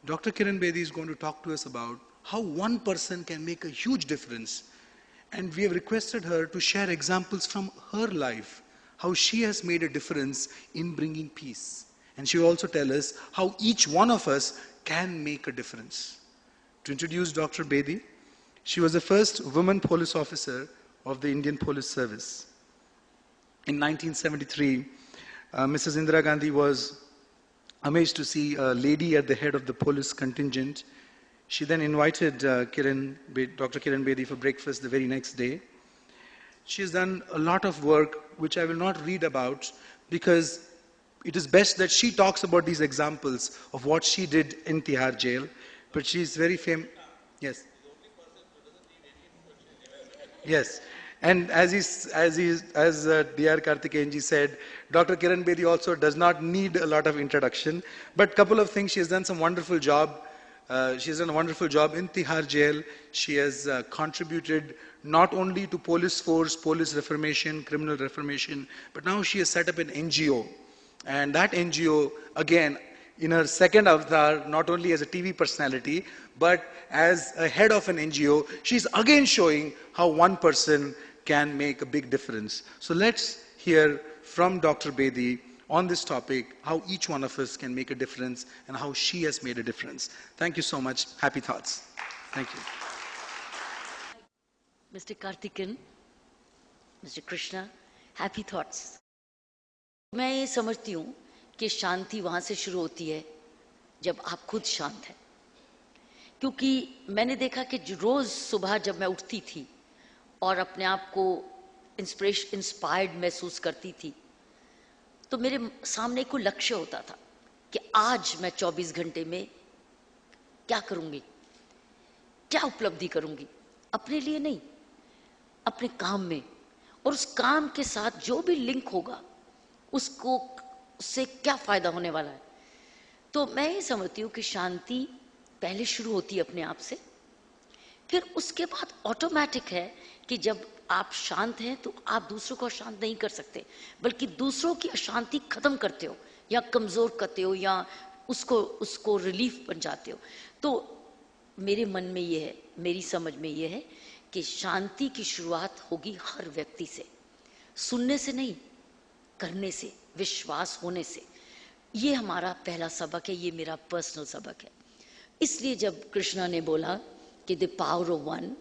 Dr. Kiran Bedi is going to talk to us about how one person can make a huge difference. And we have requested her to share examples from her life, how she has made a difference in bringing peace. And she will also tell us how each one of us can make a difference. To introduce Dr. Bedi, she was the first woman police officer of the Indian Police Service. In 1973, Mrs. Indira Gandhi was amazed to see a lady at the head of the police contingent. She then invited Dr. Kiran Bedi for breakfast the very next day. She has done a lot of work which I will not read about because it is best that she talks about these examples of what she did in Tihar jail. But she is very famous. Yes. Yes. And as D.R. Karthikeyanji said, Dr. Kiran Bedi also does not need a lot of introduction. But couple of things, she has done some wonderful job. She has done a wonderful job in Tihar jail. She has contributed not only to police force, police reformation, criminal reformation, but now she has set up an NGO. And that NGO, again, in her second avatar, not only as a TV personality, but as a head of an NGO, she's again showing how one person can make a big difference. So let's hear from Dr. Bedi on this topic, how each one of us can make a difference and how she has made a difference. Thank you so much. Happy thoughts. Thank you. Mr. Karthikeyan, Mr. Krishna, happy thoughts. मैं ये समझती हूँ कि शांति वहाँ से शुरू होती है जब आप खुद शांत हैं, क्योंकि मैंने देखा कि रोज सुबह जब मैं उठती थी और अपने आप को इंस्पायर्ड महसूस करती थी, तो मेरे सामने कोई लक्ष्य होता था कि आज मैं 24 घंटे में क्या करूंगी, क्या उपलब्धि करूंगी, अपने लिए नहीं, अपने काम में, और उस काम के साथ जो भी लिंक होगा उससे क्या फायदा होने वाला है। तो मैं ये समझती हूँ कि शांति पहले शुरू होती है अपने आप से, फिर उसके बाद ऑटोमेटिक है कि जब आप शांत हैं तो आप दूसरों को अशांत नहीं कर सकते, बल्कि दूसरों की अशांति खत्म करते हो या कमजोर करते हो या उसको रिलीफ बन जाते हो। तो मेरे मन में ये है, मेरी समझ में ये है कि शांति की शुरुआत होगी हर व्यक्ति से, सुनने से नहीं, करने से, विश्वास होने से। ये हमारा पहला सबक है, ये मेरा पर्सनल सबक है। इसलिए जब कृष्णा ने बोला कि द पावर ऑफ वन,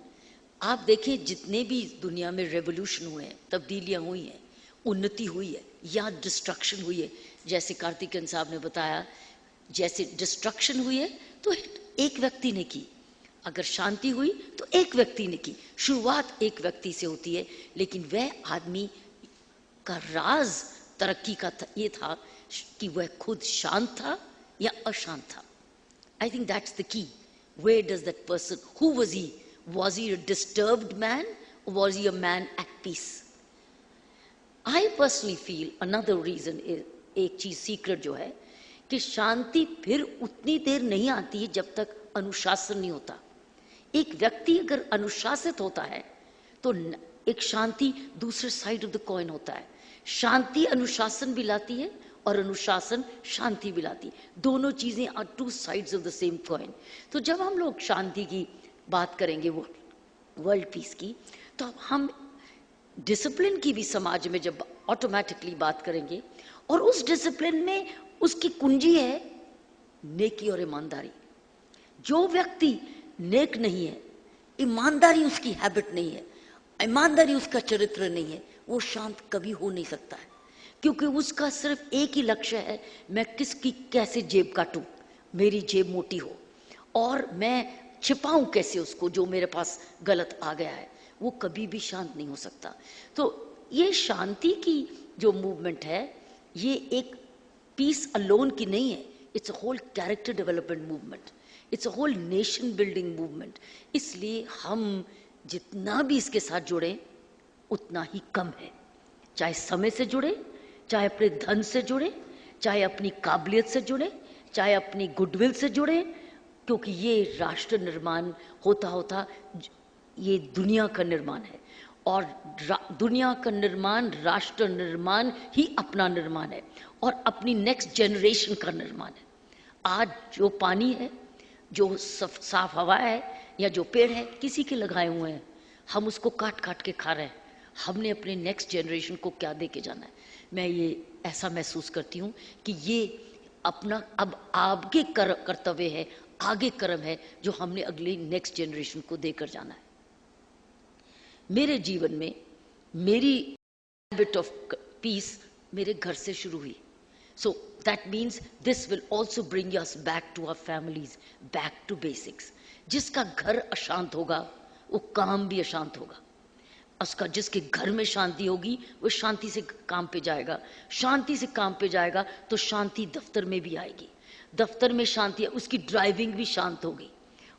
आप देखिए जितने भी दुनिया में रेवोल्यूशन हुए हैं, तब्दीलियां हुई हैं, उन्नति हुई है या डिस्ट्रक्शन हुई है, जैसे कार्तिकेयन साहब ने बताया, जैसे डिस्ट्रक्शन हुई है तो एक व्यक्ति ने की, अगर शांति हुई तो एक व्यक्ति ने की। शुरुआत एक व्यक्ति से होती है, लेकिन वह आदमी का राज तरक्की का ये था कि वह खुद शांत था या अशांत था। I think that's the key. Where does that person, who was he? Was he a disturbed man or was he a man at peace? I personally feel another reason is, एक चीज सीक्रेट जो है कि शांति फिर उतनी देर नहीं आती है जब तक अनुशासन नहीं होता। एक व्यक्ति अगर अनुशासित होता है तो एक शांति दूसरे साइड ऑफ द कॉइन होता है। शांति अनुशासन भी लाती है और अनुशासन शांति भी लाती है। दोनों चीजें are two sides of the same coin. तो जब हम लोग शांति की बात करेंगे, वो वर्ल्ड पीस की, तो हम डिसिप्लिन की भी समाज में जब ऑटोमेटिकली बात करेंगे, और उस डिसिप्लिन में उसकी कुंजी है नेकी और ईमानदारी। जो व्यक्ति नेक नहीं है, ईमानदारी उसकी हैबिट नहीं है, ईमानदारी उसका चरित्र नहीं है, वो शांत कभी हो नहीं सकता है, क्योंकि उसका सिर्फ एक ही लक्ष्य है, मैं किसकी कैसे जेब काटूं, मेरी जेब मोटी हो, और मैं छिपाऊं कैसे उसको जो मेरे पास गलत आ गया है। वो कभी भी शांत नहीं हो सकता। तो ये शांति की जो मूवमेंट है, ये एक पीस अलोन की नहीं है, it's a whole character development movement, it's a whole nation building movement. इसलिए हम जितना भी इसके साथ जुड़े उतना ही कम है, चाहे समय से जुड़े, चाहे अपने धन से जुड़े, चाहे अपनी काबिलियत से जुड़े, चाहे अपनी गुडविल से जुड़े, क्योंकि ये राष्ट्र निर्माण होता होता ये दुनिया का निर्माण है, और दुनिया का निर्माण, राष्ट्र निर्माण ही अपना निर्माण है और अपनी नेक्स्ट जनरेशन का निर्माण है। आज जो पानी है जो साफ हवा है या जो पेड़ है किसी के लगाए हुए हैं, हम उसको काट काट के खा रहे हैं। हमने अपने नेक्स्ट जनरेशन को क्या दे के जाना है? मैं ये ऐसा महसूस करती हूँ कि ये अपना अब आगे कर्तव्य है, आगे कर्म है जो हमने अगले नेक्स्ट जनरेशन को देकर जाना है। मेरे जीवन में मेरी हैबिट ऑफ पीस मेरे घर से शुरू हुई। So that means this will also bring us back to our families, back to basics. जिसका घर अशांत होगा वो काम भी अशांत होगा। उसका जिसके घर में शांति होगी वो शांति से काम पे जाएगा, शांति से काम पे जाएगा तो शांति दफ्तर में भी आएगी, दफ्तर में शांति, उसकी ड्राइविंग भी शांत होगी,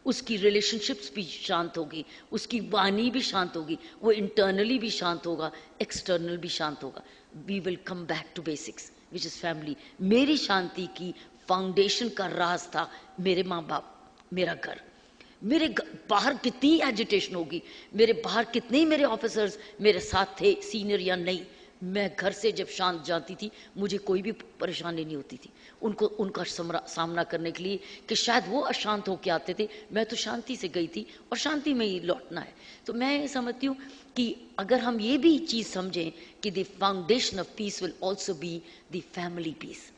उसकी रिलेशनशिप्स भी शांत होगी, उसकी वाणी भी शांत होगी, वो इंटरनली भी शांत होगा, एक्सटर्नल भी शांत होगा। We will come back to basics which is family. मेरी शांति की फाउंडेशन का राज था मेरे माँ बाप, मेरा घर। मेरे बाहर कितनी एजिटेशन होगी, मेरे बाहर कितने ही मेरे ऑफिसर्स मेरे साथ थे, सीनियर या नहीं, मैं घर से जब शांत जाती थी मुझे कोई भी परेशानी नहीं होती थी उनको उनका सामना करने के लिए कि शायद वो अशांत होके आते थे, मैं तो शांति से गई थी और शांति में ही लौटना है। तो मैं समझती हूँ कि अगर हम ये भी चीज़ समझें कि the foundation of peace will also be the family peace,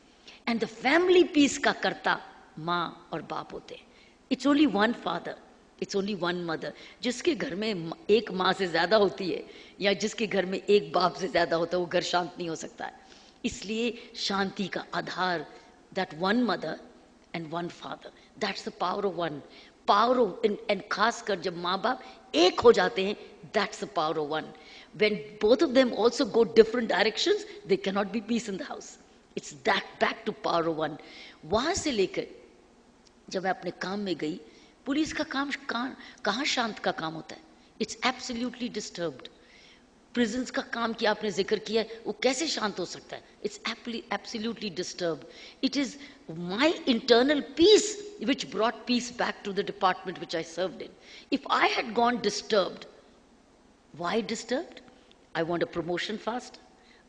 and the family peace का कर्ता माँ और बाप होते हैं। It's only one father, it's only one mother. जिसके घर में एक माँ से ज्यादा होती है या जिसके घर में एक बाप से ज्यादा होता है वो घर शांत नहीं हो सकता है। इसलिए शांति का आधार that one mother and one father, that's the power of one, power of, and खासकर जब माँ बाप एक हो जाते हैं, that's the power of one. When both of them also go different directions, they can not be peace in the house. It's that back to power of one. वहां से लेकर जब मैं अपने काम में गई, पुलिस का काम कहाँ शांत का काम होता है? It's absolutely disturbed. प्रिजन्स का काम किया, आपने जिक्र किया, वो कैसे शांत हो सकता है? It's absolutely disturbed. It is my internal peace which brought peace back to the department which I served in. If I had gone disturbed, why disturbed? I want a promotion faster,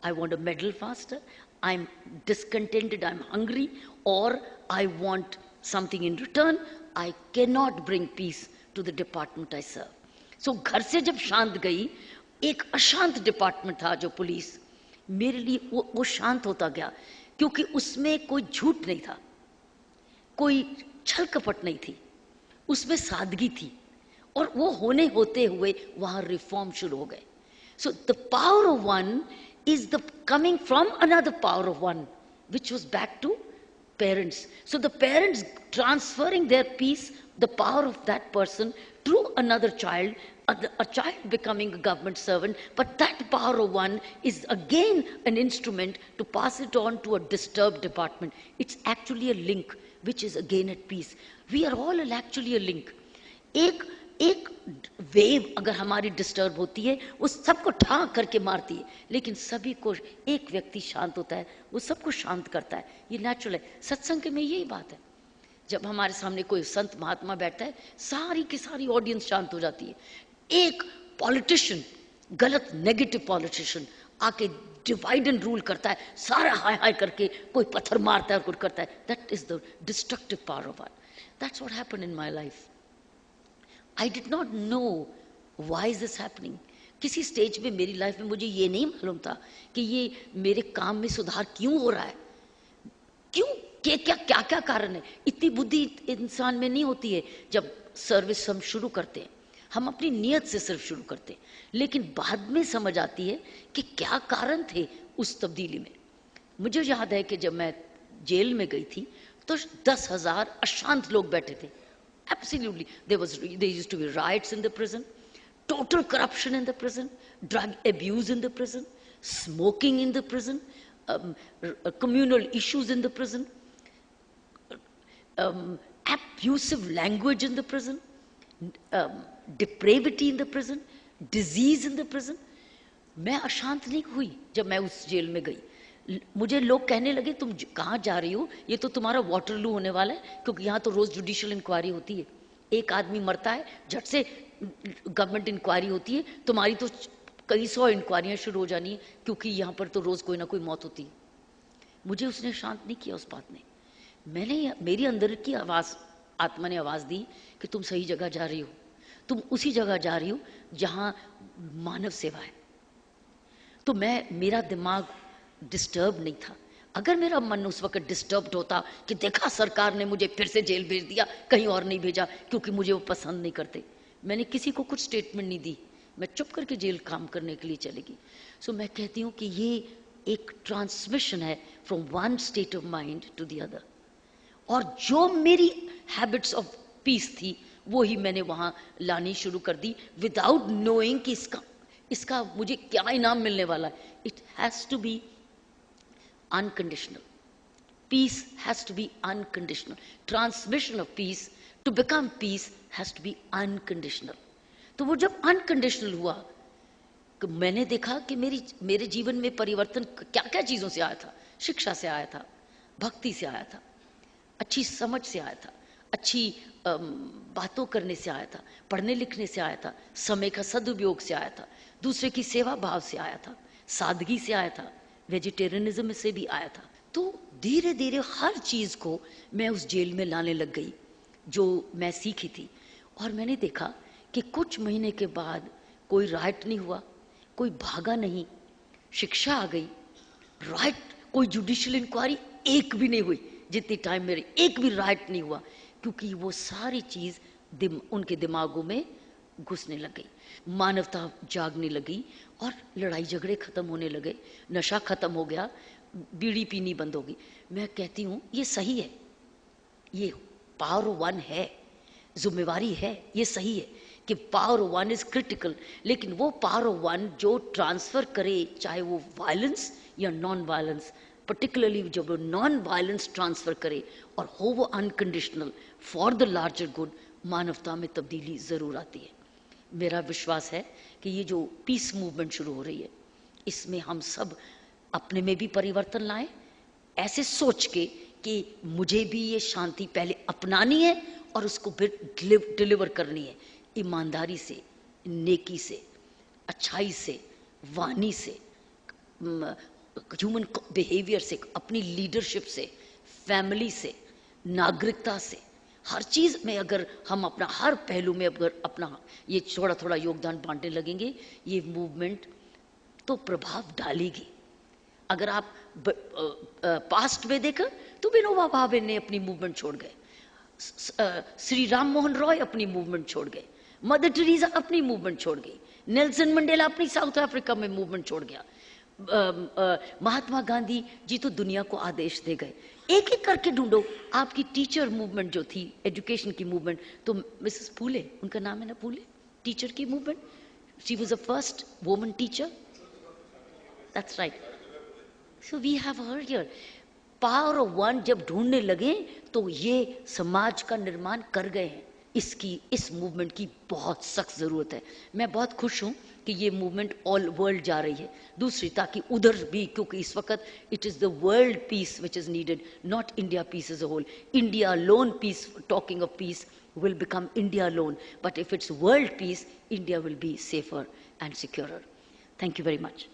I want a medal faster, I'm discontented, I'm hungry, or I want something in return. I cannot bring peace to the department I serve. So घर से जब शांत गई, एक अशांत department था जो police, मेरे लिए वो शांत होता गया क्योंकि उसमें कोई झूठ नहीं था, कोई छल कपट नहीं थी, उसमें सादगी थी, और वो होने होते हुए वहां रिफॉर्म शुरू हो गए। So the power of one is the coming from another power of one which was back to parents. So the parents transferring their peace, the power of that person to another child, a child becoming a government servant, but that power of one is again an instrument to pass it on to a disturbed department. It's actually a link which is again at peace. We are all actually a link. एक wave अगर हमारी disturb होती है वो सबको ठाक करके मारती है, लेकिन सभी को, एक व्यक्ति शांत होता है वो सबको शांत करता है, ये नेचुरल है। सत्संग में यही बात है, जब हमारे सामने कोई संत महात्मा बैठता है सारी की सारी ऑडियंस शांत हो जाती है। एक पॉलिटिशियन, गलत नेगेटिव पॉलिटिशियन आके डिवाइड एंड रूल करता है, सारा हाय हाय करके कोई पत्थर मारता है और कुछ करता है, that is the destructive power of one. That's what happened in my life. I did not know why is this happening. किसी स्टेज पे मेरी लाइफ में मुझे ये नहीं मालूम था कि ये मेरे काम में सुधार क्यों हो रहा है, क्यों, क्या क्या कारण है। इतनी बुद्धि इंसान में नहीं होती है। जब सर्विस हम शुरू करते हैं, हम अपनी नियत से सिर्फ शुरू करते हैं, लेकिन बाद में समझ आती है कि क्या कारण थे उस तब्दीली में। मुझे याद है कि जब मैं जेल में गई थी तो 10,000 अशांत लोग बैठे थे। Absolutely, there used to be riots in the prison, total corruption in the prison, drug abuse in the prison, smoking in the prison, communal issues in the prison, abusive language in the prison, depravity in the prison, disease in the prison. मैं अशांत नहीं हुई जब मैं उस jail में गई। मुझे लोग कहने लगे तुम कहाँ जा रही हो, ये तो तुम्हारा वाटरलू होने वाला है, क्योंकि यहाँ तो रोज जुडिशियल इंक्वायरी होती है, एक आदमी मरता है झट से गवर्नमेंट इंक्वायरी होती है, तुम्हारी तो कई 100 इंक्वायरियां शुरू हो जानी है, क्योंकि यहाँ पर तो रोज कोई ना कोई मौत होती है। मुझे उसने शांत नहीं किया उस बात ने। मेरी अंदर की आवाज आत्मा ने आवाज दी कि तुम सही जगह जा रही हो, तुम उसी जगह जा रही हो जहां मानव सेवा है। तो मेरा दिमाग डिस्टर्ब नहीं था। अगर मेरा मन उस वक्त डिस्टर्ब्ड होता कि देखा सरकार ने मुझे फिर से जेल भेज दिया, कहीं और नहीं भेजा क्योंकि मुझे वो पसंद नहीं करते, मैंने किसी को कुछ स्टेटमेंट नहीं दी, मैं चुप करके जेल काम करने के लिए चलेगी। सो मैं कहती हूँ कि ये एक ट्रांसमिशन है from one state of mind to the other. और जो मेरी हैबिट्स ऑफ पीस थी वो ही मैंने वहां लानी शुरू कर दी, विदाउट नोइंग कि इसका मुझे क्या इनाम मिलने वाला है। It has to be unconditional. Peace has to be unconditional. Transmission of peace, to become peace, has to be unconditional. तो वो जब unconditional हुआ, कि मैंने देखा कि मेरे जीवन में परिवर्तन क्या क्या चीजों से आया था। शिक्षा से आया था, भक्ति से आया था, अच्छी समझ से आया था, अच्छी बातों करने से आया था, पढ़ने लिखने से आया था, समय का सदुपयोग से आया था, दूसरे की सेवा भाव से आया था, सादगी से आया था, वेजिटेरियनिज्म से भी आया था। तो धीरे धीरे हर चीज को मैं उस जेल में लाने लग गई जो मैं सीखी थी। और मैंने देखा कि कुछ महीने के बाद कोई राइट नहीं हुआ, कोई भागा नहीं, शिक्षा आ गई, राइट कोई जुडिशियल इंक्वायरी एक भी नहीं हुई, जितनी टाइम मेरे एक भी राइट नहीं हुआ, क्योंकि वो सारी चीज उनके दिमागों में घुसने लग गई, मानवता जागने लगी और लड़ाई झगड़े खत्म होने लगे, नशा खत्म हो गया, बीड़ी पीनी बंद होगी। मैं कहती हूँ ये सही है, ये पावर वन है, जिम्मेवारी है, ये सही है कि पावर वन इज क्रिटिकल, लेकिन वो पावर वन जो ट्रांसफर करे, चाहे वो वायलेंस या नॉन वायलेंस, पर्टिकुलरली जब वो नॉन वायलेंस ट्रांसफर करे और हो वो unconditional for the larger good, मानवता में तब्दीली जरूर आती है। मेरा विश्वास है कि ये जो पीस मूवमेंट शुरू हो रही है, इसमें हम सब अपने में भी परिवर्तन लाएं, ऐसे सोच के कि मुझे भी ये शांति पहले अपनानी है और उसको फिर डिलीवर करनी है, ईमानदारी से, नेकी से, अच्छाई से, वाणी से, ह्यूमन बिहेवियर से, अपनी लीडरशिप से, फैमिली से, नागरिकता से, हर चीज में अगर हम अपना हर पहलू में अगर अपना ये थोड़ा थोड़ा योगदान बांटने लगेंगे, ये मूवमेंट तो प्रभाव डालेगी। अगर आप पास्ट में देखा तो विनोबा भावे ने अपनी मूवमेंट छोड़ गए, श्री राम मोहन रॉय अपनी मूवमेंट छोड़ गए, मदर टेरेसा अपनी मूवमेंट छोड़ गई, नेल्सन मंडेला अपनी साउथ अफ्रीका में मूवमेंट छोड़ गया, महात्मा गांधी जी तो दुनिया को आदेश दे गए। एक एक करके ढूंढो, आपकी टीचर मूवमेंट जो थी, एजुकेशन की मूवमेंट, तो मिसेस फूले, उनका नाम है ना फूले, टीचर की movement, she was the first woman teacher, that's right. So we have her here power of one जब ढूंढने लगे तो ये समाज का निर्माण कर गए हैं। इस मूवमेंट की बहुत सख्त जरूरत है। मैं बहुत खुश हूं कि ये मूवमेंट ऑल वर्ल्ड जा रही है, दूसरी ताकि उधर भी, क्योंकि इस वक्त it is the world peace which is needed, not India peace as a whole. India lone peace, talking of peace will become India alone, but if it's world peace, India will be safer and securer. Thank you very much.